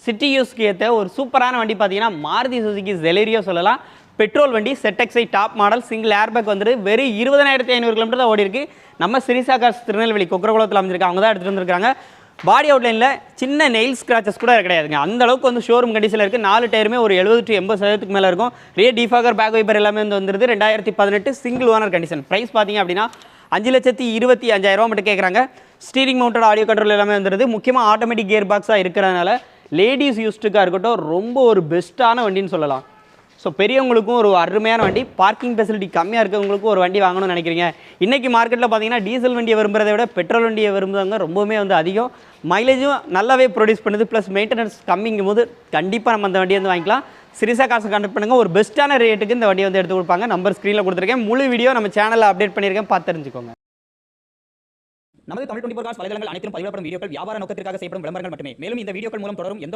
City யூஸ்க்கு ஏற்ற ஒரு சூப்பரான வண்டி பார்த்தீங்கன்னா மாருதி சுசுகி ஜெலேரியோ சொல்லலாம். பெட்ரோல் வண்டி ZXi top model single airbag வந்துட்டு வெறும் 20,500 கிலோமீட்டர் தான் ஓடி இருக்கு. நம்ம சிரிசா கார்ஸ் திருநெல்வேலி கொக்கரகுளத்தில் அமைஞ்சிருக்காங்க. அவங்க தான் எடுத்துகிட்டு வந்துருக்காங்க. பாடி அவுட்லைனில் சின்ன நெயில் ஸ்க்ராச்சஸ் கூட கிடையாதுங்க. அந்த அளவுக்கு வந்து ஷோரூம் கண்டிஷனில் இருக்குது. 4 டயருமே ஒரு 70 to 80% மேலே இருக்கும். ரியர் டிஃபாகர் பேக் வைப்பர் எல்லாமே வந்துருது. 2018 சிங்கிள் ஓனர் கண்டிஷன். ப்ரைஸ் பார்த்தீங்க அப்படின்னா 5,25,500 மட்டும் கேட்குறாங்க. ஸ்டீரிங் மவுண்டட் ஆடியோ கண்ட்ரோல் எல்லாமே வந்துடுது. முக்கியமாக ஆட்டோமேட்டிக் கியர் பாக்ஸாக இருக்கிறதுனால லேடிஸ் யூஸ்டுக்காக இருக்கட்டும் ரொம்ப ஒரு பெஸ்ட்டான வண்டின்னு சொல்லலாம். ஸோ பெரியவங்களுக்கும் ஒரு அருமையான வண்டி. பார்க்கிங் ஃபெசிலிட்டி கம்மியாக இருக்கிறவங்களுக்கும் ஒரு வண்டி வாங்கணும்னு நினைக்கிறீங்க. இன்றைக்கி மார்க்கெட்டில் பார்த்தீங்கன்னா டீசல் வண்டியை விரும்புறதை விட பெட்ரோல் வண்டியை விரும்புறவங்க ரொம்பவுமே வந்து அதிகம். மைலேஜும் நல்லாவே ப்ரொடியூஸ் பண்ணுது. ப்ளஸ் மெயின்டெனன்ஸ் கம்மிங்கும் போது கண்டிப்பாக நம்ம அந்த வண்டியை வந்து வாங்கிக்கலாம். சிரிசா காசை கான்டெக்ட் பண்ணுங்கள். ஒரு பெஸ்ட்டான ரேட்டுக்கு இந்த வண்டியை வந்து எடுத்து கொடுப்பாங்க. நம்பர் ஸ்க்ரீனில் கொடுத்துருக்கேன். முழு வீடியோ நம்ம சேனலில் அப்டேட் பண்ணியிருக்கேன். பார்த்து தெரிஞ்சுக்கோங்க. நமது தமிழ் 24 காஸ் வலைதளங்கள் அனைத்தும் பதிவிடப்படும் வீடியோக்கள் வியாபார நோக்கத்திற்காக செய்யப்படும் விளம்பரங்கள் மட்டுமே. மேலும் இந்த வீடியோக்கள் மூலம் தொடரும் எந்த